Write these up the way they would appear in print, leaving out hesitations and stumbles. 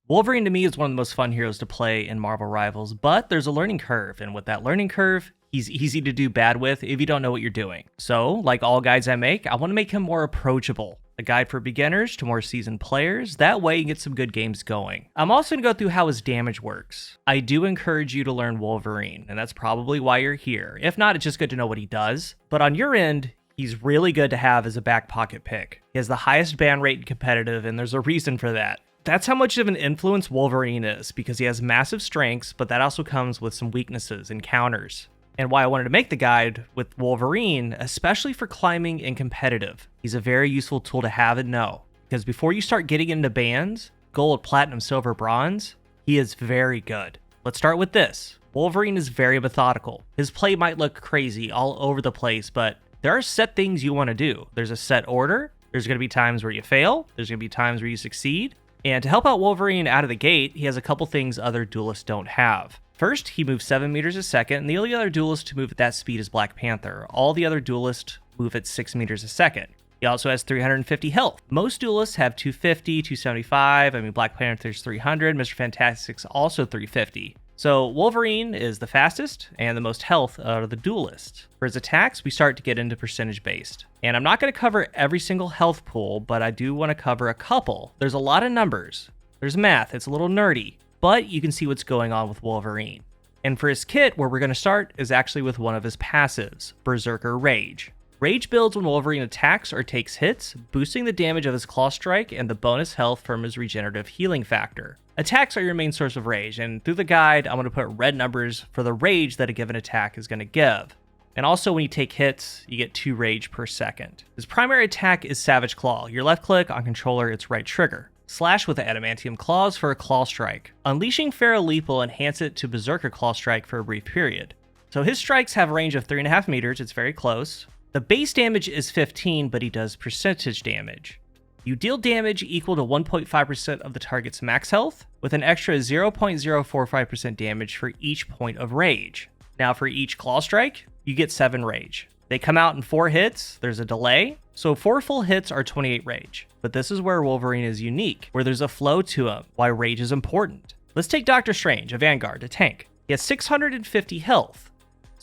Wolverine to me is one of the most fun heroes to play in Marvel Rivals, but there's a learning curve, and with that learning curve, he's easy to do bad with if you don't know what you're doing. So, like all guides I make, I want to make him more approachable. A guide for beginners to more seasoned players, that way you get some good games going. I'm also going to go through how his damage works. I do encourage you to learn Wolverine, and that's probably why you're here. If not, it's just good to know what he does. But on your end, he's really good to have as a back pocket pick. He has the highest ban rate in competitive, and there's a reason for that. That's how much of an influence Wolverine is, because he has massive strengths, but that also comes with some weaknesses and counters. And why I wanted to make the guide with Wolverine, especially for climbing and competitive. He's a very useful tool to have and know, because before you start getting into bans, gold, platinum, silver, bronze, he is very good. Let's start with this. Wolverine is very methodical. His play might look crazy all over the place, but there are set things you want to do. There's a set order. There's going to be times where you fail. There's going to be times where you succeed. And to help out Wolverine out of the gate, he has a couple things other duelists don't have. First, he moves 7 meters a second, and the only other duelist to move at that speed is Black Panther. All the other duelists move at 6 meters a second. He also has 350 health. Most duelists have 250, 275. Black Panther's 300. Mr. Fantastic's also 350. So Wolverine is the fastest and the most health out of the duelists. For his attacks, we start to get into percentage based. And I'm not going to cover every single health pool, but I do want to cover a couple. There's a lot of numbers. There's math. It's a little nerdy, but you can see what's going on with Wolverine. And for his kit, where we're going to start is actually with one of his passives, Berserker Rage. Rage builds when Wolverine attacks or takes hits, boosting the damage of his claw strike and the bonus health from his regenerative healing factor. Attacks are your main source of rage, and through the guide, I'm going to put red numbers for the rage that a given attack is going to give. And also when you take hits, you get 2 rage per second. His primary attack is Savage Claw. Your left click on controller, it's right trigger. Slash with the adamantium claws for a claw strike. Unleashing Feral Leap will enhance it to Berserker Claw Strike for a brief period. So his strikes have a range of 3.5 meters, it's very close. The base damage is 15, but he does percentage damage. You deal damage equal to 1.5% of the target's max health, with an extra 0.045% damage for each point of rage. Now for each claw strike, you get 7 rage. They come out in 4 hits, there's a delay, so 4 full hits are 28 rage. But this is where Wolverine is unique, where there's a flow to him, why rage is important. Let's take Doctor Strange, a Vanguard, a tank. He has 650 health.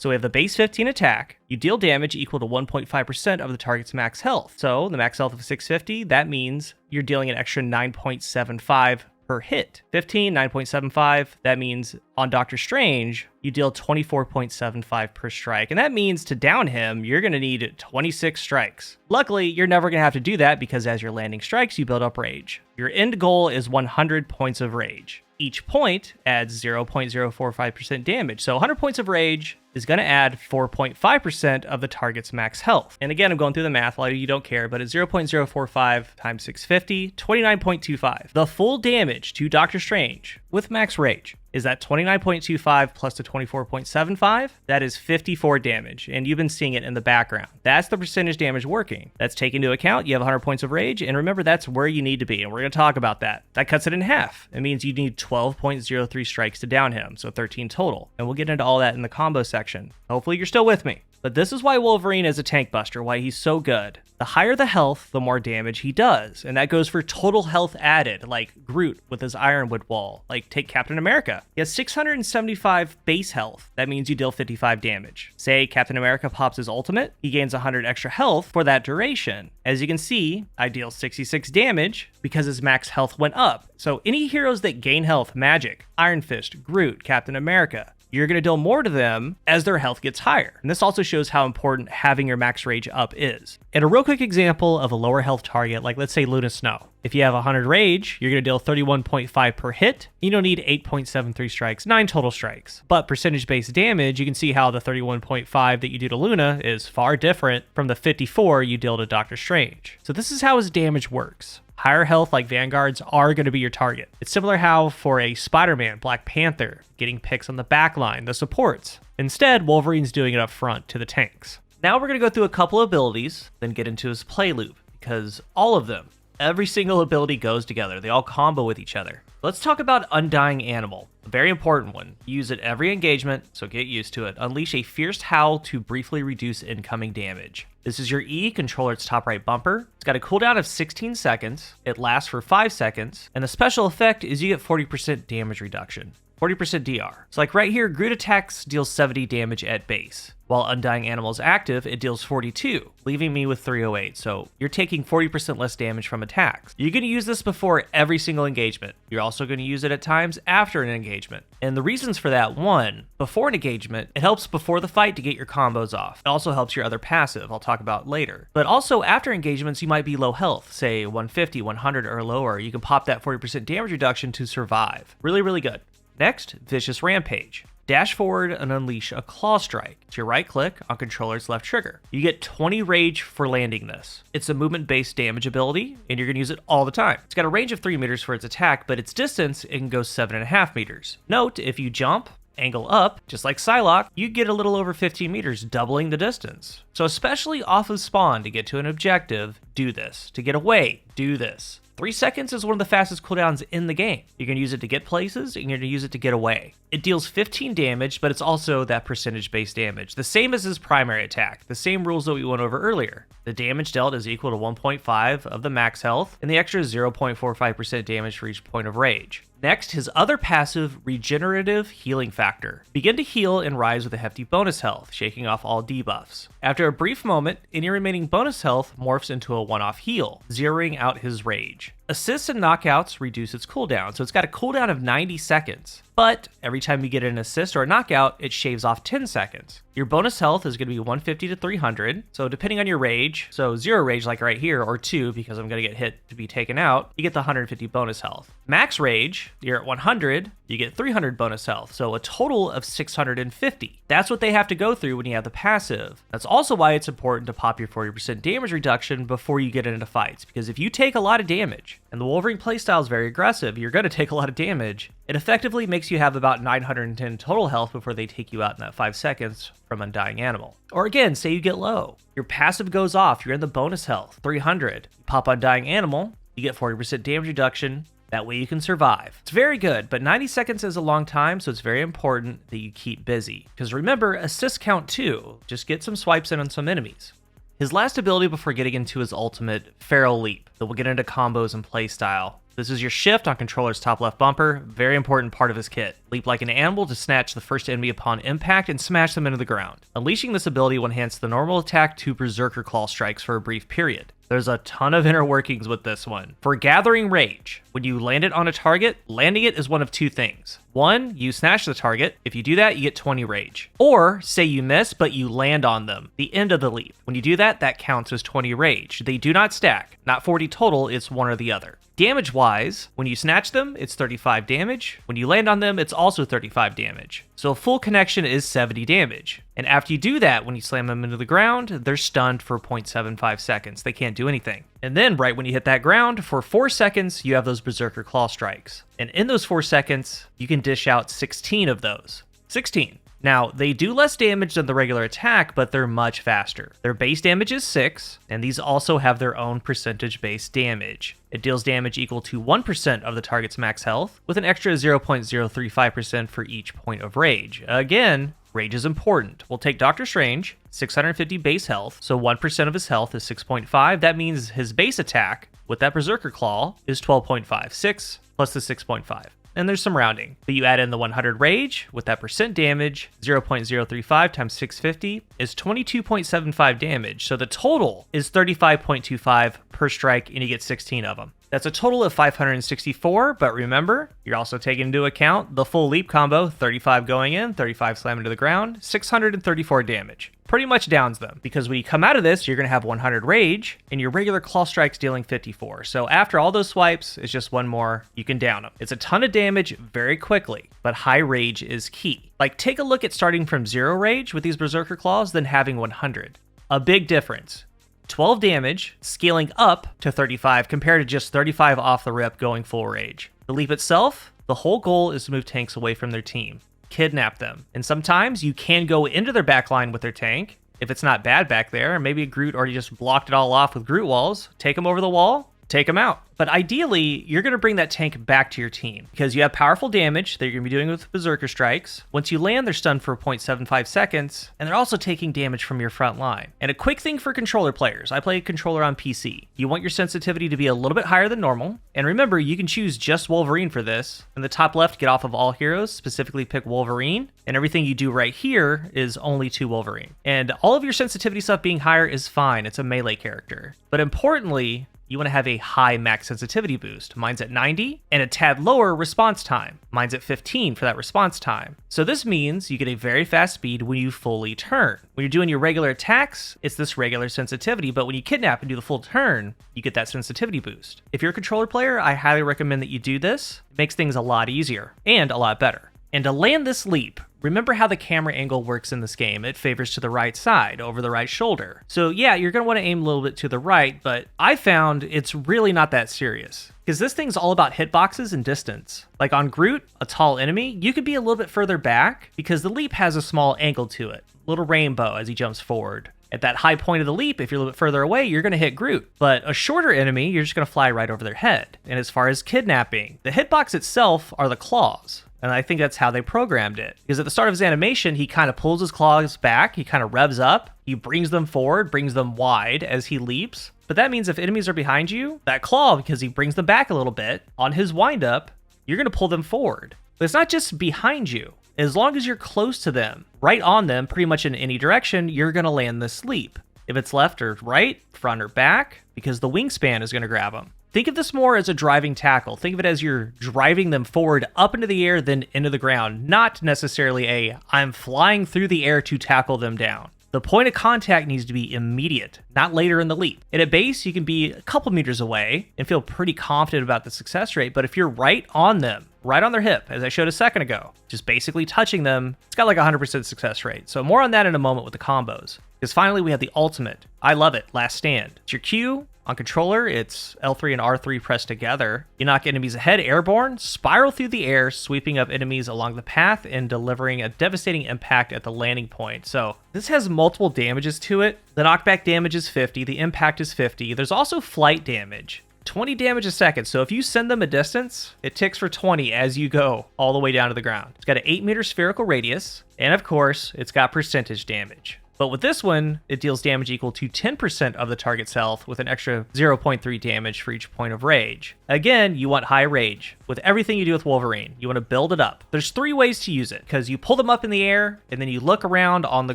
So we have the base 15 attack, you deal damage equal to 1.5% of the target's max health. So the max health of 650, that means you're dealing an extra 9.75 per hit. 15, 9.75, that means on Doctor Strange, you deal 24.75 per strike. And that means to down him, you're going to need 26 strikes. Luckily, you're never going to have to do that because as you're landing strikes, you build up rage. Your end goal is 100 points of rage. Each point adds 0.045% damage. So 100 points of rage is going to add 4.5% of the target's max health. And again, I'm going through the math, a lot of you don't care, but it's 0.045 times 650, 29.25. The full damage to Doctor Strange with max rage is that 29.25 plus the 24.75, that is 54 damage, and you've been seeing it in the background. That's the percentage damage working. That's taken into account, you have 100 points of rage, and remember, that's where you need to be, and we're going to talk about that. That cuts it in half. It means you need 12.03 strikes to down him, so 13 total, and we'll get into all that in the combo section. Hopefully you're still with me. But this is why Wolverine is a tank buster, why he's so good. The higher the health, the more damage he does. And that goes for total health added, like Groot with his Ironwood wall. Like take Captain America. He has 675 base health. That means you deal 55 damage. Say Captain America pops his ultimate, he gains 100 extra health for that duration. As you can see, I deal 66 damage because his max health went up. So any heroes that gain health, Magic, Iron Fist, Groot, Captain America, you're going to deal more to them as their health gets higher. And this also shows how important having your max rage up is. And a real quick example of a lower health target, like let's say Luna Snow. If you have 100 rage, you're going to deal 31.5 per hit. You don't need 8.73 strikes, 9 total strikes. But percentage-based damage, you can see how the 31.5 that you do to Luna is far different from the 54 you deal to Doctor Strange. So this is how his damage works. Higher health like Vanguards are going to be your target. It's similar how for a Spider-Man, Black Panther, getting picks on the back line, the supports. Instead, Wolverine's doing it up front to the tanks. Now we're going to go through a couple abilities, then get into his play loop, because all of them, every single ability goes together. They all combo with each other. Let's talk about Undying Animal, a very important one. Use it every engagement, so get used to it. Unleash a fierce howl to briefly reduce incoming damage. This is your E, control its top right bumper. It's got a cooldown of 16 seconds, it lasts for 5 seconds, and the special effect is you get 40% damage reduction. 40% DR. So like right here, Groot attacks deals 70 damage at base. While Undying Animal is active, it deals 42, leaving me with 308. So you're taking 40% less damage from attacks. You're going to use this before every single engagement. You're also going to use it at times after an engagement. And the reasons for that, one, before an engagement, it helps before the fight to get your combos off. It also helps your other passive, I'll talk about later. But also after engagements, you might be low health, say 150, 100 or lower. You can pop that 40% damage reduction to survive. Really, really good. Next, Vicious Rampage. Dash forward and unleash a claw strike. It's your right click on controller's left trigger. You get 20 rage for landing this. It's a movement-based damage ability, and you're going to use it all the time. It's got a range of 3 meters for its attack, but its distance, it can go 7.5 meters. Note, if you jump, angle up, just like Psylocke, you get a little over 15 meters, doubling the distance. So especially off of spawn to get to an objective, do this. To get away, do this. 3 seconds is one of the fastest cooldowns in the game. You're going to use it to get places, and you're going to use it to get away. It deals 15 damage, but it's also that percentage-based damage. The same as his primary attack. The same rules that we went over earlier. The damage dealt is equal to 1.5 of the max health, and the extra is 0.45% damage for each point of rage. Next, his other passive, Regenerative Healing Factor. Begin to heal and rise with a hefty bonus health, shaking off all debuffs. After a brief moment, any remaining bonus health morphs into a one-off heal, zeroing out his rage. Assists and knockouts reduce its cooldown, so it's got a cooldown of 90 seconds. But every time you get an assist or a knockout, it shaves off 10 seconds. Your bonus health is going to be 150 to 300, so depending on your rage, so 0 rage like right here, or 2 because I'm going to get hit to be taken out, you get the 150 bonus health. Max rage, you're at 100, you get 300 bonus health, so a total of 650. That's what they have to go through when you have the passive. That's also why it's important to pop your 40% damage reduction before you get into fights, because if you take a lot of damage, and the Wolverine playstyle is very aggressive, you're going to take a lot of damage, it effectively makes you have about 910 total health before they take you out in that 5 seconds from Undying Animal. Or again, say you get low. Your passive goes off, you're in the bonus health, 300. You pop Undying Animal, you get 40% damage reduction, that way you can survive. It's very good, but 90 seconds is a long time, so it's very important that you keep busy. Because remember, assists count too. Just get some swipes in on some enemies. His last ability before getting into his ultimate, Feral Leap, that will get into combos and playstyle. This is your shift on controller's top left bumper, very important part of his kit. Leap like an animal to snatch the first enemy upon impact and smash them into the ground. Unleashing this ability will enhance the normal attack to Berserker Claw strikes for a brief period. There's a ton of inner workings with this one. For Gathering Rage, when you land it on a target, landing it is one of two things. One, you snatch the target. If you do that, you get 20 rage. Or, say you miss, but you land on them, the end of the leap. When you do that, that counts as 20 rage. They do not stack. Not 40 total, it's one or the other. Damage-wise, when you snatch them, it's 35 damage. When you land on them, it's also 35 damage. So a full connection is 70 damage. And after you do that, when you slam them into the ground, they're stunned for 0.75 seconds. They can't do anything. And then right when you hit that ground, for 4 seconds, you have those Berserker Claw strikes. And in those 4 seconds, you can dish out 16 of those. 16. Now, they do less damage than the regular attack, but they're much faster. Their base damage is 6, and these also have their own percentage-based damage. It deals damage equal to 1% of the target's max health, with an extra 0.035% for each point of rage. Again, rage is important. We'll take Doctor Strange, 650 base health, so 1% of his health is 6.5. That means his base attack with that Berserker Claw is 12.5. 6 plus the 6.5. And there's some rounding. But you add in the 100 rage with that percent damage, 0.035 times 650 is 22.75 damage. So the total is 35.25 per strike, and you get 16 of them. That's a total of 564, but remember, you're also taking into account the full leap combo, 35 going in, 35 slamming to the ground, 634 damage. Pretty much downs them, because when you come out of this, you're going to have 100 rage, and your regular claw strike's dealing 54. So after all those swipes, it's just one more, you can down them. It's a ton of damage very quickly, but high rage is key. Like, take a look at starting from 0 rage with these Berserker Claws, then having 100. A big difference. 12 damage, scaling up to 35 compared to just 35 off the rip going full rage. The leap itself, the whole goal is to move tanks away from their team, kidnap them. And sometimes you can go into their backline with their tank. If it's not bad back there, maybe Groot already just blocked it all off with Groot walls, take them over the wall, take them out. But ideally, you're going to bring that tank back to your team because you have powerful damage that you're going to be doing with Berserker Strikes. Once you land, they're stunned for 0.75 seconds, and they're also taking damage from your front line. And a quick thing for controller players, I play a controller on PC. You want your sensitivity to be a little bit higher than normal. And remember, you can choose just Wolverine for this. In the top left, get off of all heroes, specifically pick Wolverine. And everything you do right here is only to Wolverine. And all of your sensitivity stuff being higher is fine. It's a melee character. But importantly, you want to have a high max sensitivity boost. Mine's at 90 and a tad lower response time. Mine's at 15 for that response time. So this means you get a very fast speed when you fully turn. When you're doing your regular attacks, it's this regular sensitivity, but when you kidnap and do the full turn, you get that sensitivity boost. If you're a controller player, I highly recommend that you do this. It makes things a lot easier and a lot better. And to land this leap, remember how the camera angle works in this game. It favors to the right side, over the right shoulder. So yeah, you're going to want to aim a little bit to the right, but I found it's really not that serious. Because this thing's all about hitboxes and distance. Like on Groot, a tall enemy, you could be a little bit further back because the leap has a small angle to it. Little rainbow as he jumps forward. At that high point of the leap, if you're a little bit further away, you're going to hit Groot. But a shorter enemy, you're just going to fly right over their head. And as far as kidnapping, the hitbox itself are the claws. And I think that's how they programmed it. Because at the start of his animation, he kind of pulls his claws back, he kind of revs up, he brings them forward, brings them wide as he leaps. But that means if enemies are behind you, that claw, because he brings them back a little bit, on his windup, you're going to pull them forward. But it's not just behind you. As long as you're close to them, right on them, pretty much in any direction, you're going to land this leap. If it's left or right, front or back, because the wingspan is going to grab them. Think of this more as a driving tackle. Think of it as you're driving them forward up into the air, then into the ground, not necessarily I'm flying through the air to tackle them down. The point of contact needs to be immediate, not later in the leap. And at base, you can be a couple meters away and feel pretty confident about the success rate, but if you're right on them, right on their hip, as I showed a second ago, just basically touching them, it's got like a 100% success rate. So more on that in a moment with the combos. Because finally, we have the ultimate. I love it, Last Stand. It's your Q. On controller, it's L3 and R3 pressed together. You knock enemies ahead airborne, spiral through the air, sweeping up enemies along the path and delivering a devastating impact at the landing point. So this has multiple damages to it. The knockback damage is 50, the impact is 50. There's also flight damage. 20 damage a second, so if you send them a distance, it ticks for 20 as you go all the way down to the ground. It's got an 8-meter spherical radius, and of course, it's got percentage damage. But with this one, it deals damage equal to 10% of the target's health with an extra 0.3 damage for each point of rage. Again, you want high rage. With everything you do with Wolverine, you want to build it up. There's 3 ways to use it, because you pull them up in the air, and then you look around on the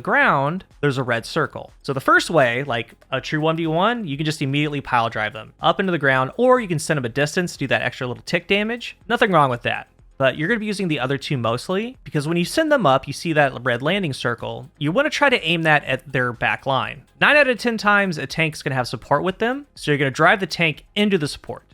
ground, there's a red circle. So the first way, like a true 1v1, you can just immediately pile drive them up into the ground, or you can send them a distance to do that extra little tick damage. Nothing wrong with that. But you're going to be using the other 2 mostly, because when you send them up, you see that red landing circle. You want to try to aim that at their back line. 9 out of 10 times, a tank's going to have support with them, so you're going to drive the tank into the support.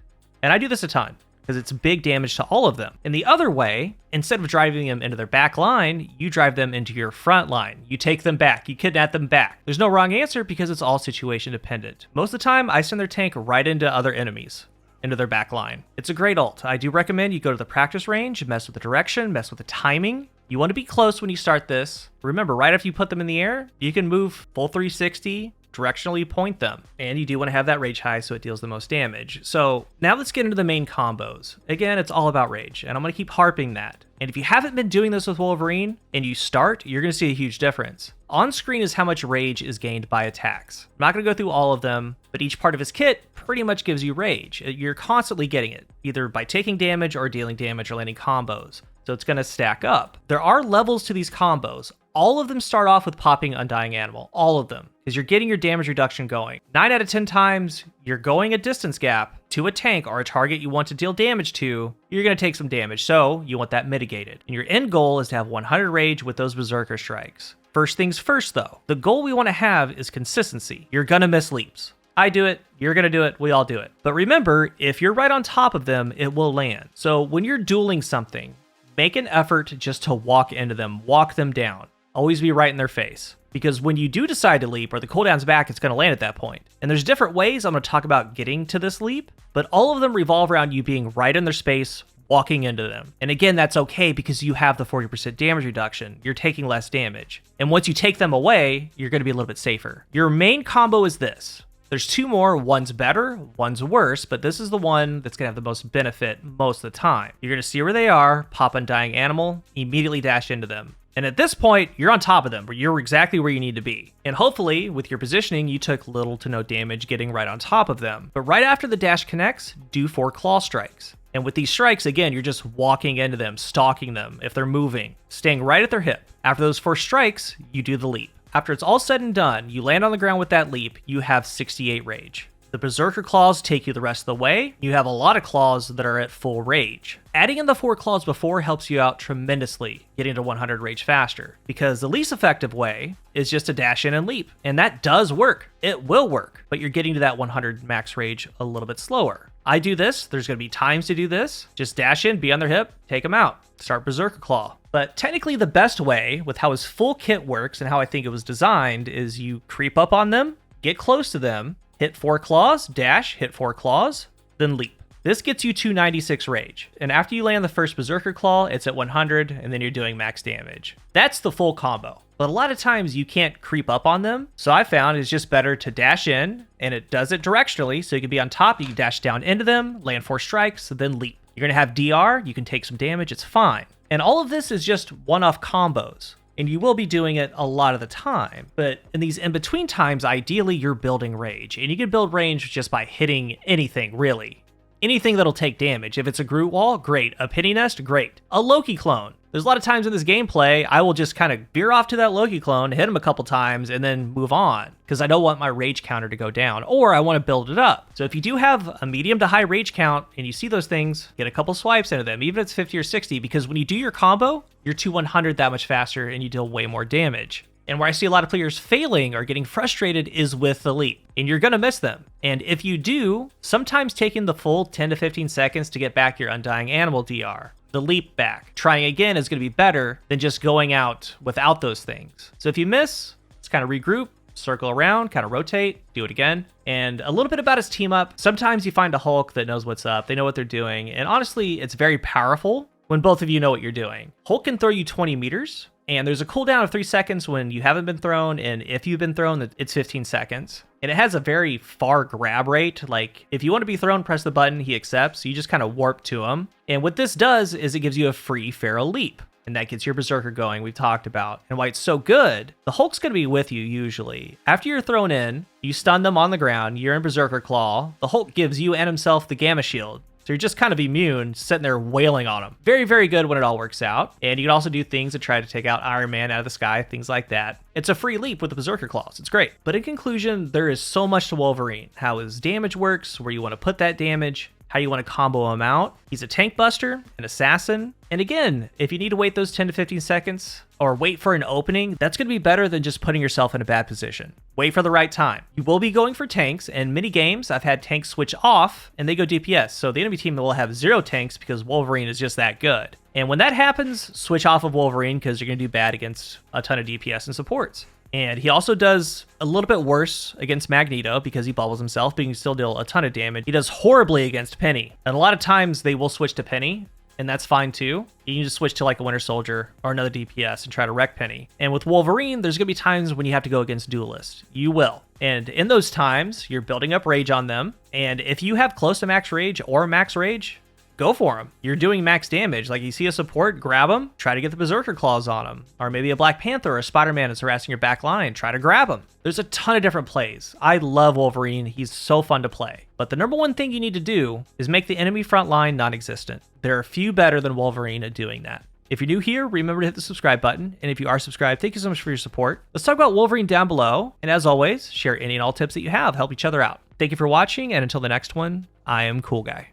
And I do this a ton, because it's big damage to all of them. And the other way, instead of driving them into their back line, you drive them into your front line. You take them back, you kidnap them back. There's no wrong answer, because it's all situation dependent. Most of the time, I send their tank right into other enemies. Into their back line. It's a great ult. I do recommend you go to the practice range, mess with the direction, mess with the timing. You want to be close when you start this. Remember, right after you put them in the air, you can move full 360, directionally point them. And you do want to have that rage high so it deals the most damage. So now let's get into the main combos. Again, it's all about rage, and I'm going to keep harping that. And if you haven't been doing this with Wolverine and you start, you're going to see a huge difference. On screen is how much rage is gained by attacks. I'm not going to go through all of them, but each part of his kit pretty much gives you rage. You're constantly getting it, either by taking damage or dealing damage or landing combos. So it's going to stack up. There are levels to these combos. All of them start off with popping Undying Animal. All of them. Because you're getting your damage reduction going. 9 out of 10 times, you're going a distance gap to a tank or a target you want to deal damage to, you're going to take some damage. So you want that mitigated. And your end goal is to have 100 rage with those Berserker Strikes. First things first, though. The goal we want to have is consistency. You're going to miss leaps. I do it, you're going to do it, we all do it. But remember, if you're right on top of them, it will land. So when you're dueling something, make an effort just to walk into them, walk them down. Always be right in their face. Because when you do decide to leap or the cooldown's back, it's going to land at that point. And there's different ways I'm going to talk about getting to this leap, but all of them revolve around you being right in their space, walking into them. And again, that's okay because you have the 40% damage reduction. You're taking less damage. And once you take them away, you're going to be a little bit safer. Your main combo is this. There's two more. One's better, one's worse, but this is the one that's going to have the most benefit most of the time. You're going to see where they are, pop Undying Animal, immediately dash into them. And at this point, you're on top of them, where you're exactly where you need to be. And hopefully, with your positioning, you took little to no damage getting right on top of them. But right after the dash connects, do 4 claw strikes. And with these strikes, again, you're just walking into them, stalking them if they're moving, staying right at their hip. After those 4 strikes, you do the leap. After it's all said and done, you land on the ground with that leap, you have 68 rage. The Berserker Claws take you the rest of the way. You have a lot of claws that are at full rage. Adding in the 4 claws before helps you out tremendously, getting to 100 rage faster, because the least effective way is just to dash in and leap. And that does work. It will work, but you're getting to that 100 max rage a little bit slower. I do this. There's going to be times to do this. Just dash in, be on their hip, take them out. Start Berserker Claw. But technically the best way, with how his full kit works and how I think it was designed, is you creep up on them, get close to them, hit 4 claws, dash, hit 4 claws, then leap. This gets you 296 rage, and after you land the first Berserker Claw, it's at 100, and then you're doing max damage. That's the full combo. But a lot of times you can't creep up on them, so I found it's just better to dash in, and it does it directionally, so you can be on top, you can dash down into them, land 4 strikes, then leap. You're gonna have DR, you can take some damage, it's fine. And all of this is just one-off combos. And you will be doing it a lot of the time. But in these in-between times, ideally you're building rage. And you can build range just by hitting anything, really. Anything that'll take damage. If it's a Groot Wall, great. A Penny Nest, great. A Loki clone. There's a lot of times in this gameplay, I will just kind of veer off to that Loki clone, hit him a couple times, and then move on, because I don't want my rage counter to go down, or I want to build it up. So if you do have a medium to high rage count, and you see those things, get a couple swipes into them, even if it's 50 or 60, because when you do your combo, you're to 100 that much faster, and you deal way more damage. And where I see a lot of players failing or getting frustrated is with the leap, and you're gonna miss them. And if you do, sometimes taking the full 10 to 15 seconds to get back your Undying Animal DR, the leap back, trying again is gonna be better than just going out without those things. So if you miss, let's kind of regroup, circle around, kind of rotate, do it again. And a little bit about his team up. Sometimes you find a Hulk that knows what's up, they know what they're doing, and honestly, it's very powerful when both of you know what you're doing. Hulk can throw you 20 meters, and there's a cooldown of 3 seconds when you haven't been thrown, and if you've been thrown, it's 15 seconds. And it has a very far grab rate. Like, if you want to be thrown, press the button, he accepts. You just kind of warp to him. And what this does is it gives you a free feral leap. And that gets your Berserker going, we've talked about. And why it's so good, the Hulk's going to be with you usually. After you're thrown in, you stun them on the ground, you're in Berserker Claw, the Hulk gives you and himself the Gamma Shield. So you're just kind of immune, sitting there wailing on them. Very, very good when it all works out. And you can also do things to try to take out Iron Man out of the sky, things like that. It's a free leap with the Berserker Claws. It's great. But in conclusion, there is so much to Wolverine. How his damage works, where you want to put that damage, how you want to combo him out. He's a tank buster, an assassin. And again, if you need to wait those 10 to 15 seconds or wait for an opening, that's going to be better than just putting yourself in a bad position. Wait for the right time. You will be going for tanks, and many games I've had tanks switch off and they go DPS. So the enemy team will have 0 tanks because Wolverine is just that good. And when that happens, switch off of Wolverine because you're going to do bad against a ton of DPS and supports. And he also does a little bit worse against Magneto because he bubbles himself, but he can still deal a ton of damage. He does horribly against Penny. And a lot of times they will switch to Penny, and that's fine too. You can just switch to like a Winter Soldier or another DPS and try to wreck Penny. And with Wolverine, there's going to be times when you have to go against Duelist. You will. And in those times, you're building up rage on them. And if you have close to max rage or max rage, go for him. You're doing max damage. Like, you see a support, grab him, try to get the Berserker Claws on him. Or maybe a Black Panther or a Spider-Man is harassing your back line, try to grab him. There's a ton of different plays. I love Wolverine. He's so fun to play. But the number one thing you need to do is make the enemy front line non-existent. There are few better than Wolverine at doing that. If you're new here, remember to hit the subscribe button. And if you are subscribed, thank you so much for your support. Let's talk about Wolverine down below. And as always, share any and all tips that you have. Help each other out. Thank you for watching. And until the next one, I am CoolGuy.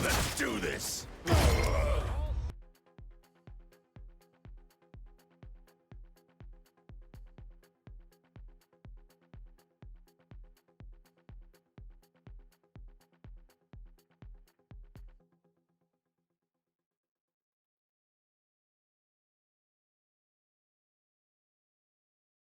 Let's do this!